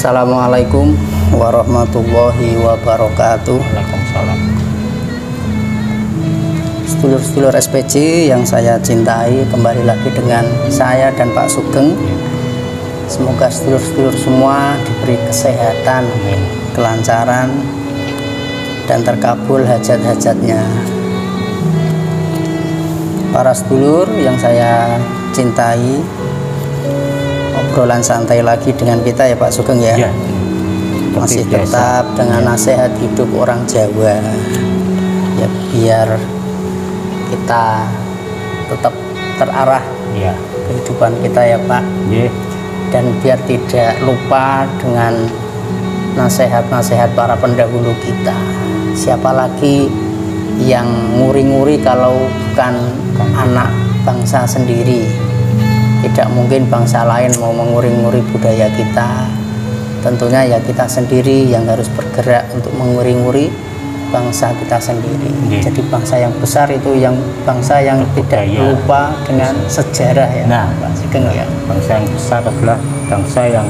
Assalamualaikum warahmatullahi wabarakatuh. Waalaikumsalam. Sedulur-sedulur SPJ yang saya cintai, kembali lagi dengan saya dan Pak Sugeng. Semoga sedulur-sedulur semua diberi kesehatan, kelancaran, dan terkabul hajat-hajatnya. Para sedulur yang saya cintai, obrolan santai lagi dengan kita ya Pak Sugeng ya. Ya, masih tetap dengan nasihat hidup orang Jawa ya, biar kita tetap terarah ya kehidupan kita ya Pak ya. Dan biar tidak lupa dengan nasihat-nasihat para pendahulu kita. Siapa lagi yang nguri-nguri kalau bukan anak bangsa sendiri? Tidak mungkin bangsa lain mau menguri-nguri budaya kita. Tentunya ya kita sendiri yang harus bergerak untuk menguri-nguri bangsa kita sendiri. Jadi bangsa yang besar itu yang bangsa yang tidak lupa dengan sejarah ya. Nah, Pak Sugeng ya. Bangsa yang besar adalah bangsa yang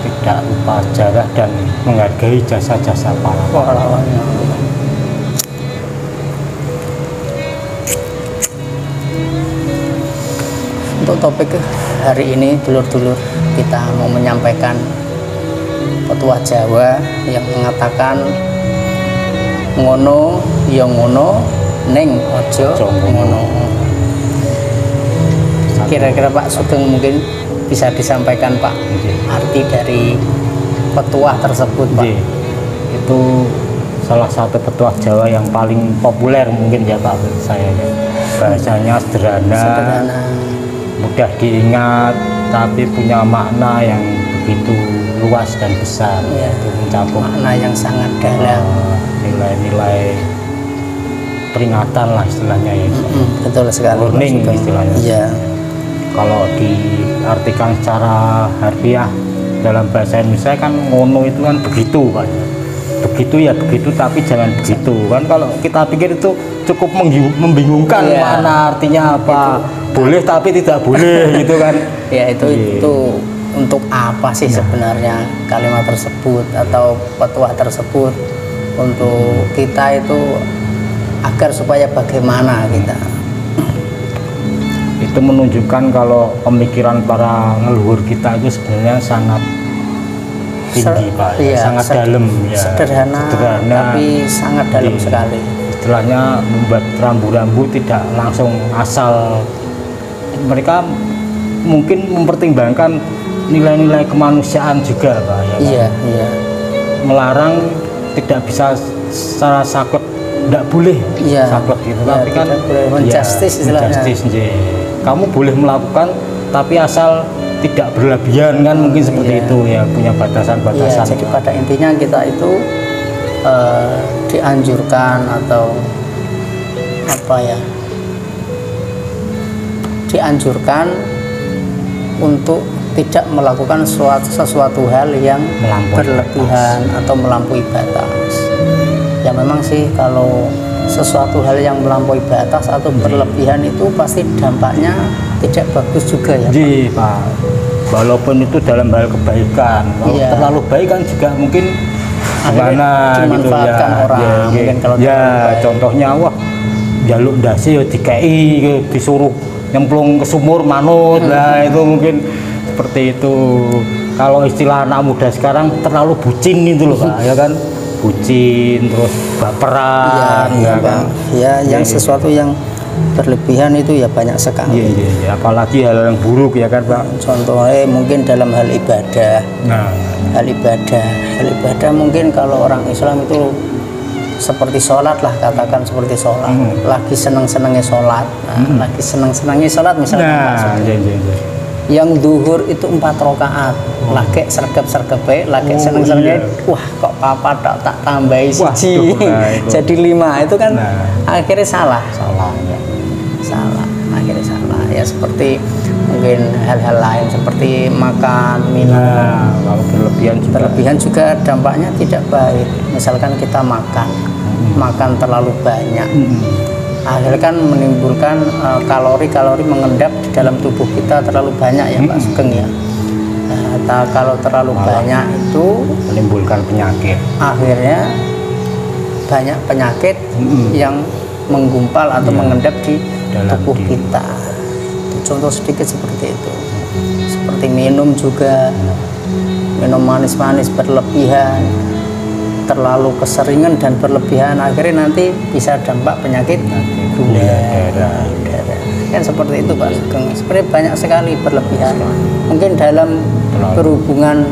tidak lupa sejarah dan menghargai jasa-jasa para pahlawannya. Untuk topik hari ini, dulur-dulur, kita mau menyampaikan petua Jawa yang mengatakan ngono ya ngono ning ojo ngono. Kira-kira Pak Sugeng mungkin bisa disampaikan Pak arti dari petua tersebut Pak. Itu salah satu petua Jawa yang paling populer mungkin ya Pak menurut saya ya. Bahasanya sederhana, mudah diingat, tapi punya makna yang begitu luas dan besar ya, itu mencakup makna yang sangat dalam, nilai-nilai peringatan lah istilahnya ya. Betul sekali. Warning istilahnya. Iya. Kalau diartikan secara harfiah dalam bahasa Indonesia kan ngono itu kan begitu Pak. Begitu ya begitu, tapi jangan begitu kan. Kalau kita pikir itu cukup membingungkan ya. Mana artinya apa? Itu boleh tapi tidak boleh gitu kan. Ya itu untuk apa sih sebenarnya kalimat tersebut atau petua tersebut untuk kita itu agar supaya bagaimana kita itu menunjukkan kalau pemikiran para leluhur kita itu sebenarnya sangat tinggi Pak, iya, sangat dalam ya, sederhana tapi sangat dalam sekali. Istilahnya membuat rambu-rambu tidak langsung asal, mereka mungkin mempertimbangkan nilai-nilai kemanusiaan juga Pak ya, iya, kan? Iya. Melarang tidak bisa secara saklek, tidak boleh saklek gitu, tapi kan menjustis istilahnya. Kamu boleh melakukan tapi asal tidak berlebihan kan, mungkin seperti itu ya, punya batasan-batasan. Jadi pada intinya kita itu dianjurkan atau apa ya, dianjurkan untuk tidak melakukan sesuatu hal yang berlebihan atau melampaui batas. Ya memang sih kalau sesuatu hal yang melampaui batas atau berlebihan itu pasti dampaknya tidak bagus juga ya Pak. Walaupun itu dalam hal kebaikan, kalau terlalu baik kan juga mungkin gimana gitu ya. Orang, mungkin kalau contohnya wah jaluk dasi ya dikei, disuruh nyemplung ke sumur manut lah, itu mungkin seperti itu. Kalau istilah anak muda sekarang terlalu bucin itu loh Pak ya kan, bucin terus baperan yang sesuatu yang berlebihan itu ya banyak sekali. Apalagi hal yang buruk ya kan Pak. Contohnya mungkin dalam hal ibadah. Hal ibadah mungkin kalau orang Islam itu seperti sholat lah, katakan seperti sholat. Lagi senang-senangnya sholat, lagi senang-senangnya sholat misalnya. Yang zuhur itu 4 rakaat, lagi sergap-sergape, lagi seneng-senengnya, wah kok papa tak tambahi siji, jadi 5 itu kan akhirnya salah, akhirnya salah ya. Seperti mungkin hal-hal lain seperti makan, minum, kalau berlebihan juga dampaknya tidak baik. Misalkan kita makan terlalu banyak, akhirnya kan menimbulkan kalori-kalori mengendap di dalam tubuh kita terlalu banyak ya Pak Sugeng ya. Nah, kalau terlalu banyak itu menimbulkan penyakit. Akhirnya banyak penyakit yang menggumpal atau mengendap di dalam tubuh kita. Contoh sedikit seperti itu. Seperti minum juga, minum manis-manis berlebihan, terlalu keseringan dan berlebihan, akhirnya nanti bisa dampak penyakit gula darah. Kan seperti itu Pak Sugeng. Sebenarnya banyak sekali berlebihan. Mungkin dalam berhubungan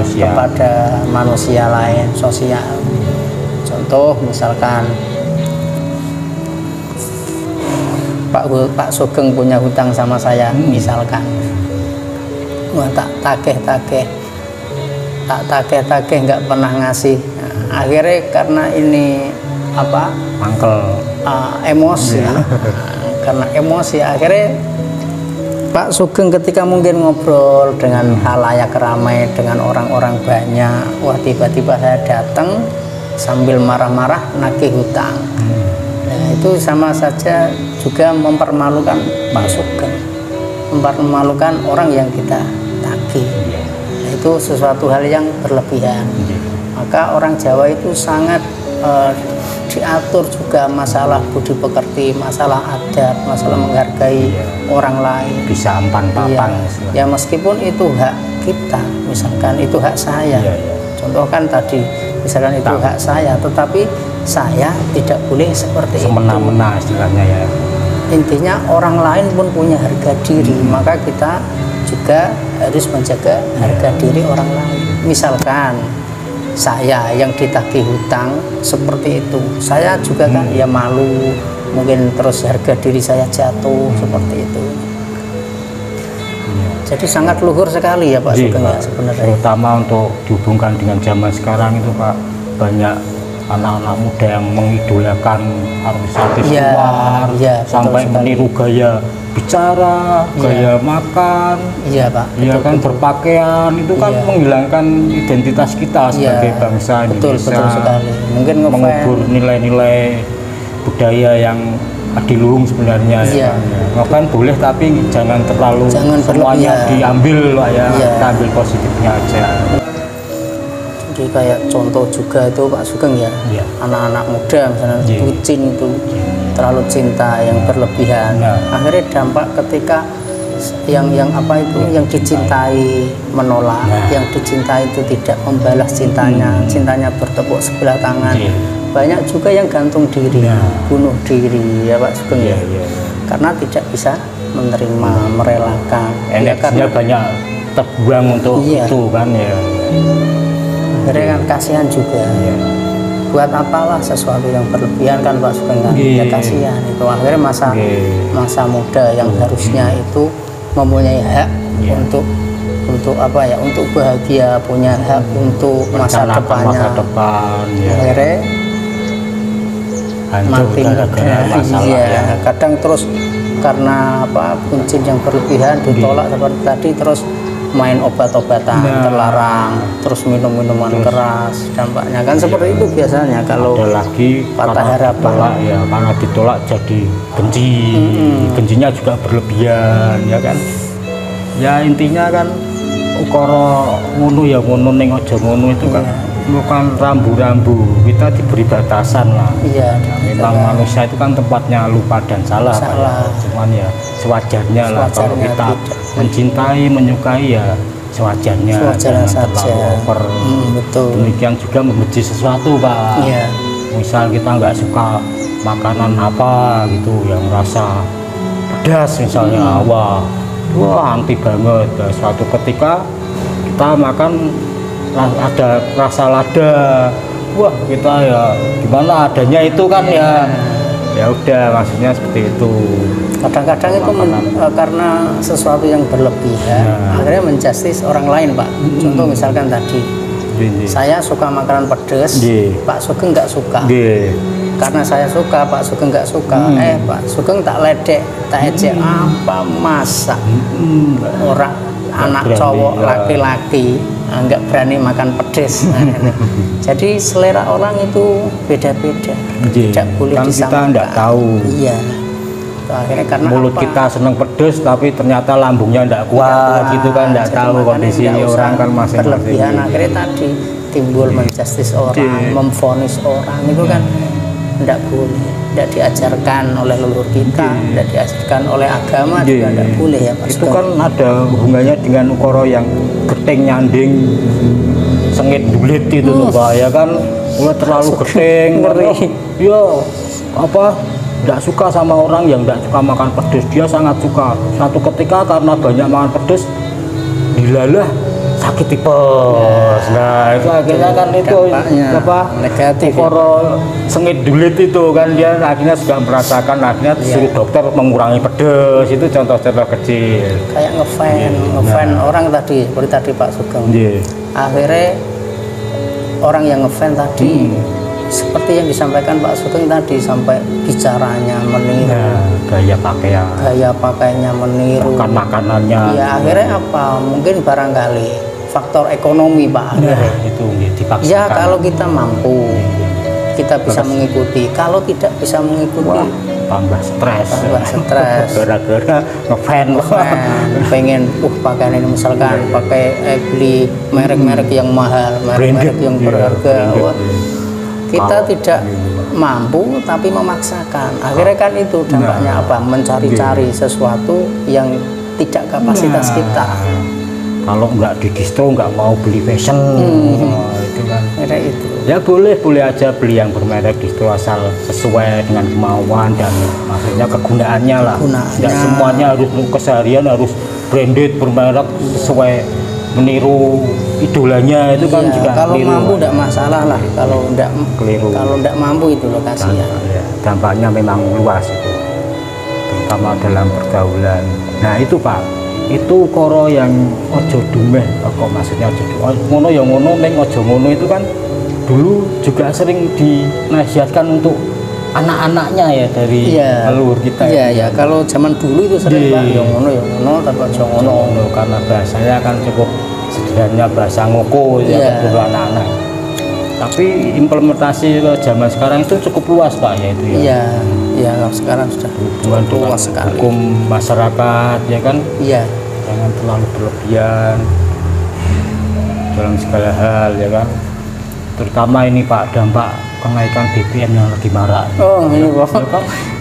kepada manusia lain, sosial. Contoh misalkan Pak Sugeng punya hutang sama saya, misalkan, wah tak tagih nggak pernah ngasih. Nah, akhirnya karena ini apa? Mangkel. Emosi. Karena emosi akhirnya Pak Sugeng ketika mungkin ngobrol dengan halayak ramai, dengan orang-orang banyak, wah tiba-tiba saya datang sambil marah-marah nagih hutang. Nah, itu sama saja juga mempermalukan Pak Sugeng, mempermalukan orang yang kita tagih. Nah, itu sesuatu hal yang berlebihan. Maka orang Jawa itu sangat diatur juga masalah budi pekerti, masalah adab, masalah menghargai orang lain. Bisa ampan-papan. Ya meskipun itu hak kita, misalkan itu hak saya. Contoh kan tadi, misalkan itu hak saya, tetapi saya tidak boleh seperti semena-mena istilahnya ya. Intinya orang lain pun punya harga diri, maka kita juga harus menjaga harga diri orang lain. Misalkan saya yang ditagih hutang seperti itu, saya juga kan ya malu, mungkin terus harga diri saya jatuh seperti itu. Jadi sangat luhur sekali ya Pak Sugeng ya sebenarnya. Terutama untuk dihubungkan dengan zaman sekarang itu Pak, banyak anak-anak muda yang mengidolakan artis-artis luar, sampai meniru gaya bicara, gaya makan, Pak. Ya kan berpakaian itu kan menghilangkan identitas kita sebagai bangsa Indonesia. Betul sekali. Mungkin mengubur nilai-nilai budaya yang adiluhung sebenarnya. Ya kan boleh tapi jangan semuanya diambil Pak ya. Kita ambil positifnya aja. Jadi kayak contoh juga itu Pak Sugeng ya, anak-anak muda misalnya bucin itu terlalu cinta yang berlebihan, akhirnya dampak ketika yang dicintai menolak, yang dicintai itu tidak membalas cintanya bertepuk sebelah tangan. Banyak juga yang gantung diri, bunuh diri ya Pak Sugeng ya, karena tidak bisa menerima, merelakan. Energinya banyak terbuang untuk itu kan ya. Akhirnya kan kasihan juga. Buat apalah sesuatu yang berlebihan kan Pak Sugeng kan? Ya kasihan itu. Akhirnya masa muda yang harusnya itu mempunyai hak untuk apa ya? Untuk bahagia, punya hak untuk masa depannya. Akhirnya mati muda. Kadang terus karena apa? Bucin yang berlebihan ditolak seperti tadi, terus main obat-obatan terlarang, terus minum-minuman keras, dampaknya kan seperti itu biasanya. Kalau ada lagi patah harapan karena ditolak jadi benci, bencinya juga berlebihan ya kan. Ya intinya kan ukara ngono ya ngono, ning aja ngono itu kan bukan rambu-rambu, kita diberi batasan lah. Memang manusia itu kan tempatnya lupa dan salah. Cuman ya sewajarnya lah kalau kita mencintai, menyukai ya sewajarnya, jangan terlalu over. Demikian juga membenci sesuatu Pak. Misal kita nggak suka makanan apa gitu yang rasa pedas misalnya, wah anti banget. Suatu ketika kita makan ada rasa lada, wah kita ya gimana adanya itu kan ya udah, maksudnya seperti itu. Kadang-kadang itu karena sesuatu yang berlebihan akhirnya menjustis orang lain Pak. Contoh misalkan tadi saya suka makanan pedas, Pak Sugeng nggak suka. Karena saya suka, Pak Sugeng nggak suka. Pak Sugeng tak ledek, tak ejek, apa masa orang anak cowok laki-laki nggak berani makan pedas. Jadi selera orang itu beda-beda, tidak boleh kan disamakan. Kita nggak tahu. Akhirnya karena mulut apa? kita seneng pedes tapi ternyata lambungnya tidak kuat gitu kan, tidak Jadi tahu makanya kondisi nggak usah orang kan masing-masing. berlebihan. Akhirnya tadi timbul menjustis orang, memvonis orang, itu kan tidak boleh, tidak diajarkan oleh leluhur kita, tidak diajarkan oleh agama juga tidak boleh ya Pak Itu Sugeng. kan ada hubungannya dengan ukara yang geting nyanding sengit dulit itu tuh Pak, ya kan. Wah, terlalu geting, Ngeri. ya apa, tidak suka sama orang yang tidak suka makan pedes. Dia sangat suka. Satu ketika karena banyak makan pedes dilalah sakit tipes. Nah itu akhirnya kan itu Dampaknya apa, negatif ya. ukara sengit dulit itu kan, dia akhirnya juga merasakan, akhirnya disuruh dokter mengurangi pedes. Itu contoh-contoh kecil. Kayak ngefan orang tadi, seperti tadi Pak Sugeng. Akhirnya orang yang ngefan tadi seperti yang disampaikan Pak Sugeng tadi, sampai bicaranya meniru, Gaya pakaian, gaya pakainya meniru, makan makanannya. ya akhirnya apa, mungkin barangkali faktor ekonomi Pak akhirnya. Itu dipaksakan. Ya kalau kita mampu kita bisa mengikuti, kalau tidak bisa mengikuti tambah stres gara-gara ngefan pengen pakaian ini misalkan pakai beli merek-merek yang mahal, merek-merek yang berharga. Wah, kita tidak mampu tapi memaksakan, akhirnya kan itu dampaknya apa, mencari-cari sesuatu yang tidak kapasitas kita. Kalau nggak di distro nggak mau beli fashion. Itu kan itu ya boleh aja beli yang bermerek distro asal sesuai dengan kemauan dan maksudnya kegunaannya lah. Tidak semuanya harus keseharian harus branded bermerek sesuai meniru idolanya, itu kan juga kalau keliru. mampu tidak masalah lah, kalau tidak mampu itu lokasi ya. Dampaknya memang luas itu, terutama dalam pergaulan. Nah itu Pak, itu koro yang ojo dumeh, kok maksudnya ojo ngono ya ngono, neng ojo ngono itu kan dulu juga sering dinasihatkan untuk anak-anaknya ya dari leluhur kita. Iya, kalau zaman dulu itu sering Pak, yang ngono tapi ojo ngono, karena bahasanya kan cukup sederhana, bahasa ngoko ya untuk anak-anak. Tapi implementasi ke zaman sekarang itu cukup luas Pak ya itu ya. Iya, sekarang sudah hubungan dengan hukum masyarakat ya kan. Iya. Jangan terlalu berlebihan dalam segala hal ya kan. Terutama ini Pak, dampak kenaikan BBM yang lagi marak. Oh ini Pak.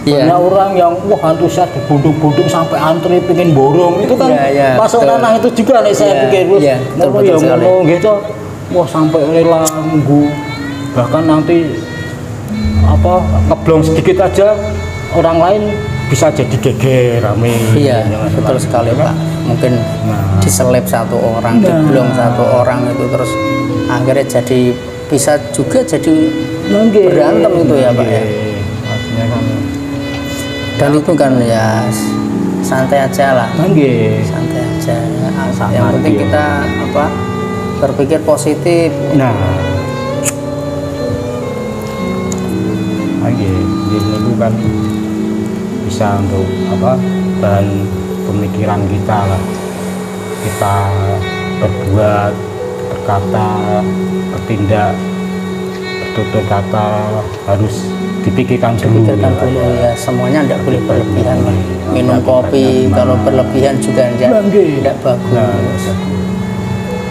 Banyak orang yang antusias dibundung-bundung sampai antri pengen borong itu kan masuk ranah itu juga nih saya pikir ngomong gitu. Wah sampai rela nunggu, bahkan nanti apa ngeblong sedikit aja orang lain bisa jadi geger rame. Iya betul sekali Pak. Mungkin diselip satu orang, diblong satu orang itu terus akhirnya jadi bisa juga jadi berantem itu ya Pak ya. Artinya kan, dan itu kan ya santai aja lah. Santai aja. Yang penting kita apa, berpikir positif. Itu kan bisa untuk apa, bahan pemikiran kita lah, kita berbuat, berkata, bertindak, bertutur kata harus dipikirkan dulu ya, semuanya tidak boleh berlebihan lah. Minum kopi kalau berlebihan juga tidak bagus.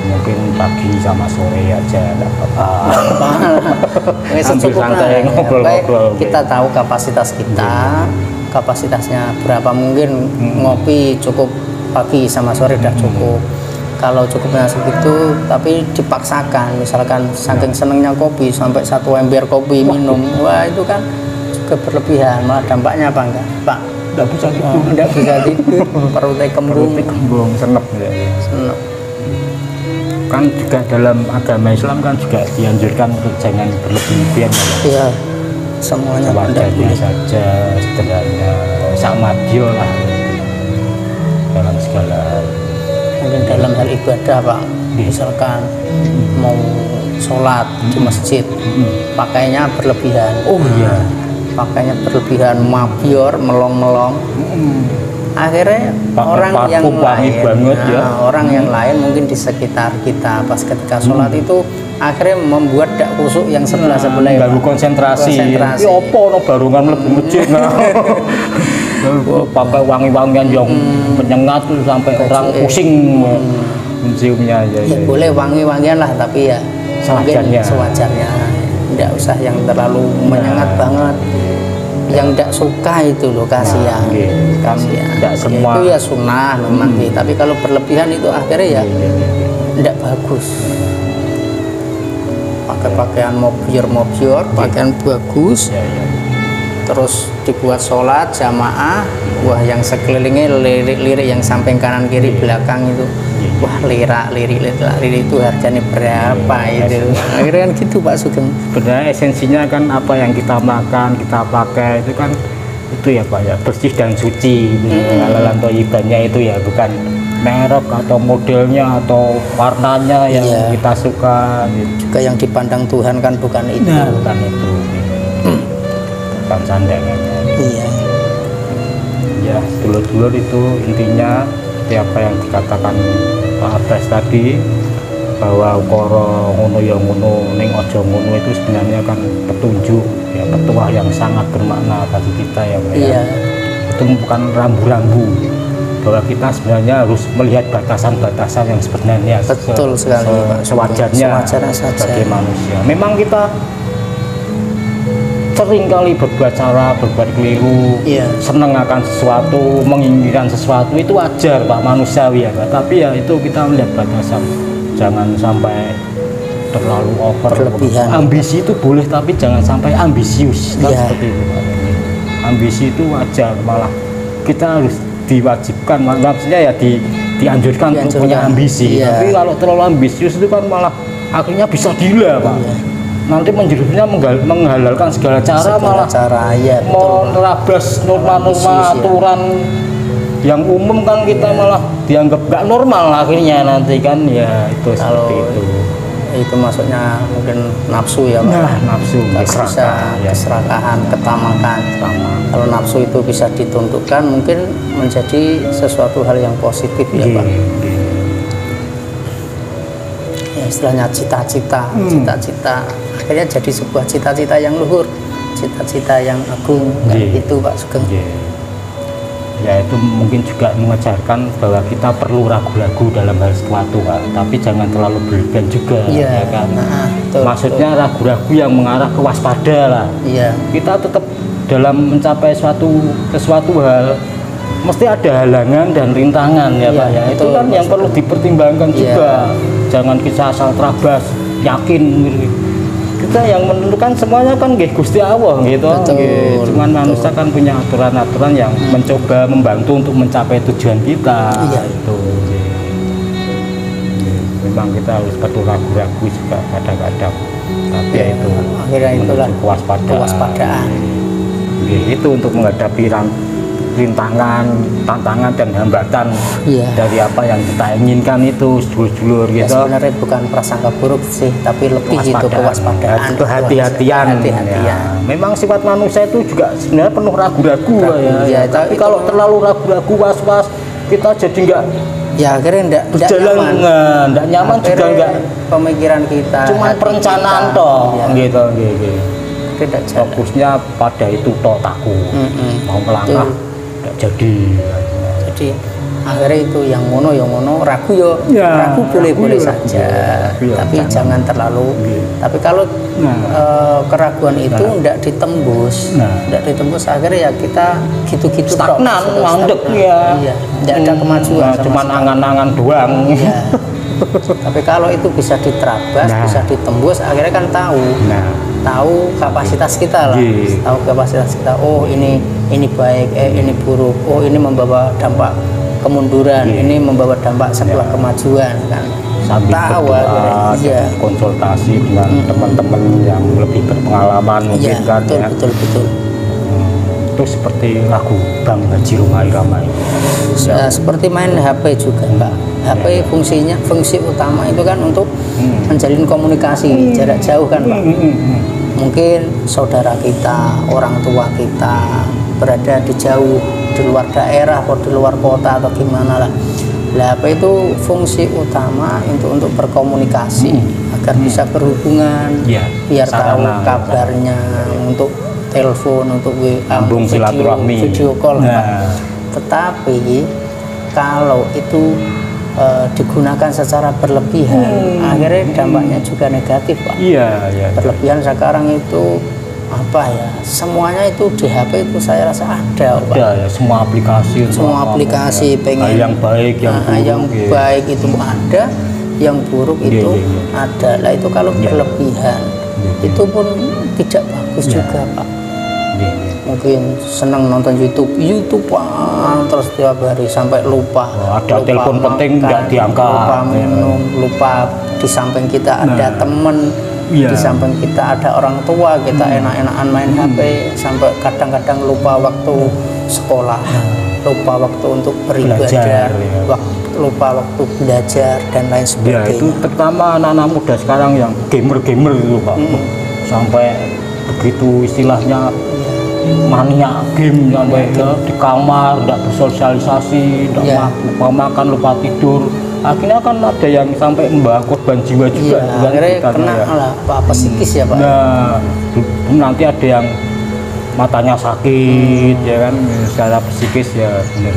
Mungkin pagi sama sore aja tidak apa-apa. Sambil santai ngobrol-ngobrol. Kita tahu kapasitas kita, kapasitasnya berapa, mungkin ngopi cukup pagi sama sore sudah cukup. Kalau cukupnya segitu tapi dipaksakan, misalkan saking senengnya kopi sampai 1 ember kopi minum, wah itu kan juga berlebihan, malah dampaknya apa enggak Pak? Tidak bisa tidur, tidak bisa tidur, perutnya kembung, senep ya. Kan juga dalam agama Islam kan juga dianjurkan untuk jangan berlebihan ya. Iya, semuanya wajarnya saja, sederhana, samadyo lah dalam segala. Mungkin dalam hal ibadah Pak, misalkan mau sholat di masjid, pakainya berlebihan. Pakainya berlebihan, mabior, melong-melong. akhirnya Pakai orang yang parfum wangi lain, banget, ya. orang yang lain mungkin di sekitar kita pas ketika sholat itu akhirnya membuat dak kusuk yang sebelah-sebelah ya, baru Pak. konsentrasi. Konsentrasi. Ini opo no barongan mlebu masjid. Pakai wangi-wangian yang menyengat tuh sampai orang pusing menciumnya aja. Ya boleh wangi-wangian lah, tapi ya Sewajarnya. mungkin sewajarnya, tidak usah yang terlalu menyengat banget. Yang tidak suka itu loh, kasihan. Kan tidak semua. Itu ya sunnah memang gitu. Tapi kalau berlebihan itu akhirnya ya tidak bagus. Pakai pakaian mobior, pakaian bagus, terus dibuat sholat jamaah, wah yang sekelilingnya lirik-lirik yang samping kanan kiri belakang itu, wah lirik itu harganya berapa itu, akhirnya kan gitu Pak Sugeng. Sebenarnya esensinya kan apa yang kita makan, kita pakai itu kan itu ya Pak ya, bersih dan suci. Halalan thayyibannya itu ya, bukan merek atau modelnya atau warnanya yang kita suka gitu. Juga yang dipandang Tuhan kan bukan itu. Nah, bukan itu. Bukan sandangannya. Iya. Ya, dulur-dulur itu intinya apa yang dikatakan Pak Abbas tadi, bahwa ukara ngono ya ngono ning aja ngono itu sebenarnya kan petunjuk ya, petuah yang sangat bermakna bagi kita ya Pak. Iya. Itu bukan rambu-rambu, bahwa kita sebenarnya harus melihat batasan-batasan yang sebenarnya Betul sekali, Pak. sewajarnya Sewajarnya saja. sebagai manusia. Memang kita sering kali berbuat salah, berbuat keliru, seneng akan sesuatu, menginginkan sesuatu, itu wajar Pak, manusiawi ya Pak. Tapi ya itu kita melihat batasan, jangan sampai terlalu over. Berlebihan. Ambisi itu boleh, tapi jangan sampai ambisius kan, seperti itu Pak. Ambisi itu wajar, malah kita harus diwajibkan, maksudnya ya dianjurkan untuk punya ambisi. Tapi kalau terlalu ambisius itu kan malah akhirnya bisa gila Pak. Nanti menjurusnya menghalalkan segala cara, malah menerabas norma-norma aturan yang umum kan kita malah dianggap nggak normal akhirnya nanti kan ya, itu kalau seperti itu. Itu maksudnya mungkin nafsu ya Pak. Nah, nafsu keserakahan, ketamakan. Kalau nafsu itu bisa ditundukkan, mungkin menjadi sesuatu hal yang positif ya Pak. Ya, istilahnya cita-cita akhirnya jadi sebuah cita-cita yang luhur, cita-cita yang agung, itu Pak Sugeng. Ya itu mungkin juga mengajarkan bahwa kita perlu ragu-ragu dalam hal sesuatu Pak, tapi jangan terlalu berlebihan juga ya kan. Maksudnya ragu-ragu yang mengarah ke waspada lah. Kita tetap dalam mencapai sesuatu hal mesti ada halangan dan rintangan ya Pak ya. Itu kan yang perlu dipertimbangkan juga. Jangan kita asal terabas yakin. Kita yang menentukan semuanya kan nggih Gusti Allah gitu. Cuman manusia kan punya aturan-aturan yang mencoba membantu untuk mencapai tujuan kita. Itu. Memang kita harus perlu ragu-ragu juga kadang-kadang. Tapi ya itu akhirnya itulah kewaspadaan. Itu untuk menghadapi rintangan, tantangan dan hambatan dari apa yang kita inginkan itu, sedulur-sedulur gitu. Sebenarnya bukan prasangka buruk sih, tapi lebih itu kewaspadaan, itu hati-hatian. Memang sifat manusia itu juga sebenarnya penuh ragu-ragu ya. Tapi kalau terlalu ragu-ragu, was-was, kita jadi enggak akhirnya enggak nyaman juga enggak pemikiran kita. Cuma perencanaan toh gitu. Fokusnya pada itu toh takut. Mau melangkah jadi akhirnya itu yang mono ragu ragu boleh saja, tapi jangan terlalu. Tapi kalau keraguan itu tidak ditembus, akhirnya ya kita gitu-gitu stagnan, mandek ya. Tidak ada kemajuan, cuma angan-angan doang. Tapi kalau itu bisa diterabas, bisa ditembus, akhirnya kan tahu kapasitas kita lah, tahu kapasitas kita. Oh ini baik, ini buruk. Oh ini membawa dampak kemunduran, ini membawa dampak sebuah kemajuan kan. Sambil tahu konsultasi dengan teman-teman yang lebih berpengalaman mungkin kan ya. Betul. Itu seperti lagu Bang Haji Roma Irama itu. Seperti main HP juga Pak. HP fungsi utama itu kan untuk menjalin komunikasi jarak jauh kan Pak. Mungkin saudara kita, orang tua kita berada di jauh di luar daerah atau di luar kota atau gimana lah. Nah, HP itu fungsi utama untuk berkomunikasi agar bisa berhubungan, biar tahu kabarnya, untuk telepon, untuk video call. Tetapi kalau itu digunakan secara berlebihan, akhirnya dampaknya juga negatif, Pak. Berlebihan sekarang itu apa ya, semuanya itu di HP itu saya rasa ada, Pak. Ya, semua aplikasi pengen yang baik, yang baik itu ada, yang buruk itu ada. Lah itu kalau berlebihan itu pun tidak bagus juga, Pak. Mungkin senang nonton YouTube terus tiap hari sampai lupa. Ada telepon penting nggak diangkat. Lupa minum, lupa di samping kita ada temen. Di samping kita ada orang tua, kita enak-enakan main HP sampai kadang-kadang lupa waktu sekolah, lupa waktu untuk beribadah, lupa waktu belajar dan lain sebagainya. Itu terutama anak-anak muda sekarang yang gamer itu, Pak. Sampai begitu istilahnya mania game, sampai di kamar tidak bersosialisasi, lupa makan, lupa tidur. Akhirnya kan ada yang sampai membawa korban jiwa juga. Akhirnya kena apa psikis ya, Pak. Nah, nanti ada yang matanya sakit, ya kan, secara psikis ya benar.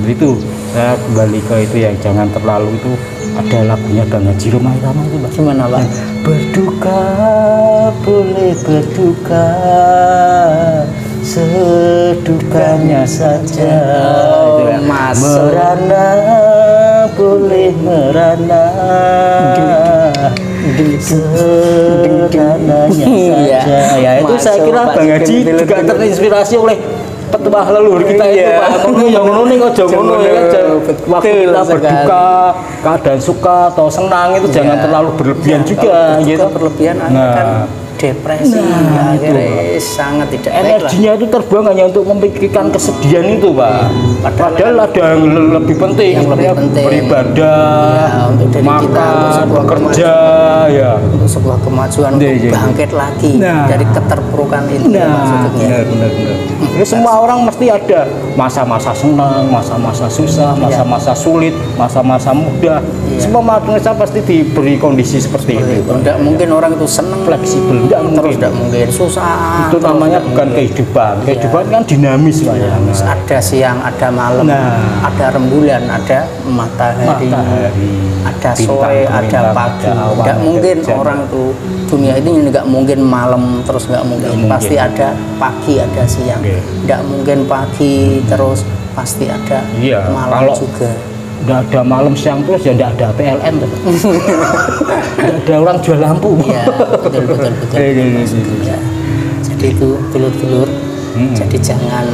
Itu saya kembali ke itu yang jangan terlalu itu. Ada lagunya Bang Haji Roma Irama itu, Pak. Gimana, Pak? Berduka boleh berduka, sedukanya saja. Merana boleh merana, serananya saja. Ya itu saya kira Bang Haji juga terinspirasi oleh petuah leluhur kita itu, Pak. Yang ngono nih kok ngono ya. Waktu kita berduka, keadaan suka atau senang itu jangan terlalu berlebihan juga gitu. Berlebihan kan depresi, akhirnya sangat tidak energinya itu terbuang hanya untuk memikirkan kesedihan itu, Pak. Padahal ada yang lebih penting, beribadah, untuk diri kita, makan, bekerja, untuk sebuah kemajuan, untuk bangkit lagi dari keterpurukan itu. Benar. Jadi semua orang mesti ada masa-masa senang, masa-masa susah, masa-masa sulit, masa-masa mudah. Semua manusia pasti diberi kondisi seperti itu. Tidak mungkin orang itu senang fleksibel, tidak mungkin susah. Itu namanya bukan kehidupan. Kehidupan kan dinamis, Pak. Ada siang, ada malam, ada rembulan, ada matahari, ada sore, ada pagi. Tidak mungkin orang itu dunia ini nggak mungkin malam terus, nggak mungkin. Pasti ada pagi, ada siang. Tidak mungkin pagi terus, pasti ada malam juga. Nggak ada malam siang terus ya nggak ada PLN tuh. Nggak ada orang jual lampu. Betul. Jadi itu dulur-dulur, jadi jangan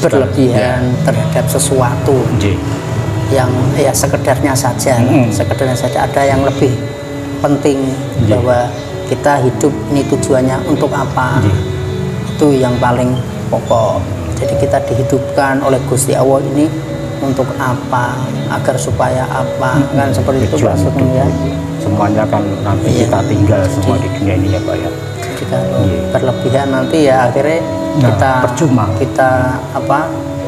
berlebihan terhadap sesuatu yang ya sekedarnya saja. Sekedarnya saja, ada yang lebih penting bahwa kita hidup ini tujuannya untuk apa. Itu yang paling pokok. Jadi kita dihidupkan oleh Gusti Allah ini untuk apa, agar supaya apa, kan seperti itu maksudnya. Semuanya kan nanti kita tinggal semua di dunia ini ya, Pak ya. Jadi kalau berlebihan nanti ya akhirnya kita percuma, kita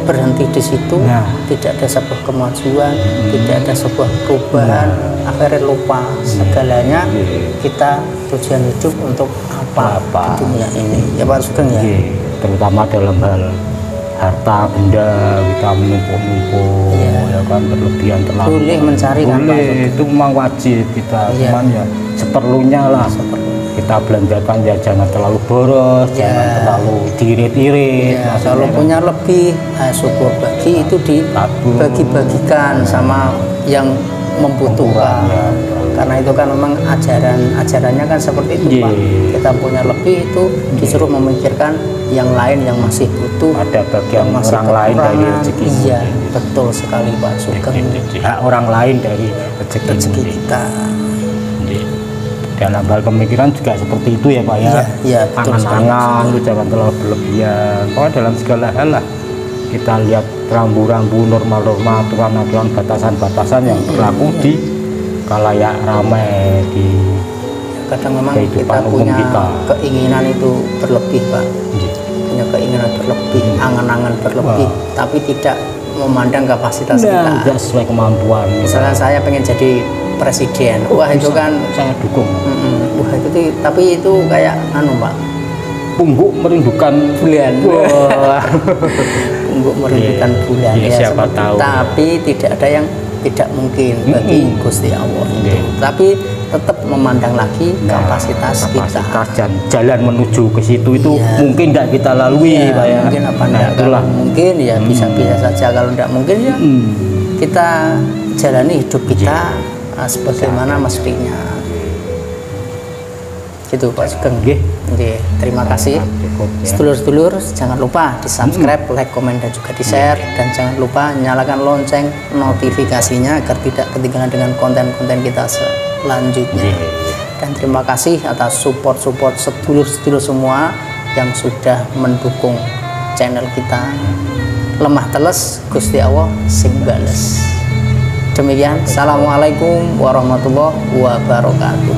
berhenti di situ, tidak ada sebuah kemajuan, tidak ada sebuah perubahan, akhirnya lupa segalanya. Kita tujuan hidup untuk apa di dunia ini ya, Pak Sugeng ya. Terutama dalam hal harta benda kita menumpuk-numpuk, ya kan, berlebihan terlalu. Boleh mencari kan, Pak? Itu memang wajib kita, cuman ya seperlunya lah. Kita belanjakan ya jangan terlalu boros, jangan terlalu tirit-tirit. Kalau punya lebih, syukur bagi itu dibagi-bagikan sama yang membutuhkan. Karena itu kan memang ajarannya kan seperti itu, Pak. Kita punya lebih itu disuruh memikirkan yang lain yang masih butuh. Ada bagian orang lain dari rezeki. Iya, betul sekali, Pak Sugeng. Orang lain dari rezeki kita. Dalam hal pemikiran juga seperti itu ya, Pak ya. Iya, betul. Angan-angan itu jangan terlalu berlebihan. Pokoknya dalam segala hal lah kita lihat rambu-rambu, norma-norma, aturan-aturan, batasan-batasan yang berlaku di kalayak ramai, di kadang memang kita punya keinginan itu berlebih, Pak. punya keinginan berlebih, angan-angan berlebih, tapi tidak memandang kapasitas kita. Tidak sesuai kemampuan. Misalnya saya pengen jadi presiden, wah itu kan saya dukung. Wah itu, tapi itu kayak anu Pak, pungguk merindukan bulan. Pungguk merindukan bulan ya, siapa tahu. Tapi tidak ada yang tidak mungkin bagi Gusti Allah itu. Tapi tetap memandang lagi kapasitas kita dan jalan menuju ke situ itu mungkin tidak kita lalui Pak ya. Mungkin apa enggak, mungkin ya bisa-bisa saja, kalau tidak mungkin ya kita jalani hidup kita sebagaimana mestinya. Gitu Pak Sugeng. Terima kasih sedulur-sedulur, jangan lupa di subscribe, like, komen, dan juga di share, dan jangan lupa nyalakan lonceng notifikasinya agar tidak ketinggalan dengan konten-konten kita selanjutnya. Dan terima kasih atas support sedulur-sedulur semua yang sudah mendukung channel kita. Lemah teles Gusti Allah sing bales. Demikian, assalamualaikum warahmatullahi wabarakatuh.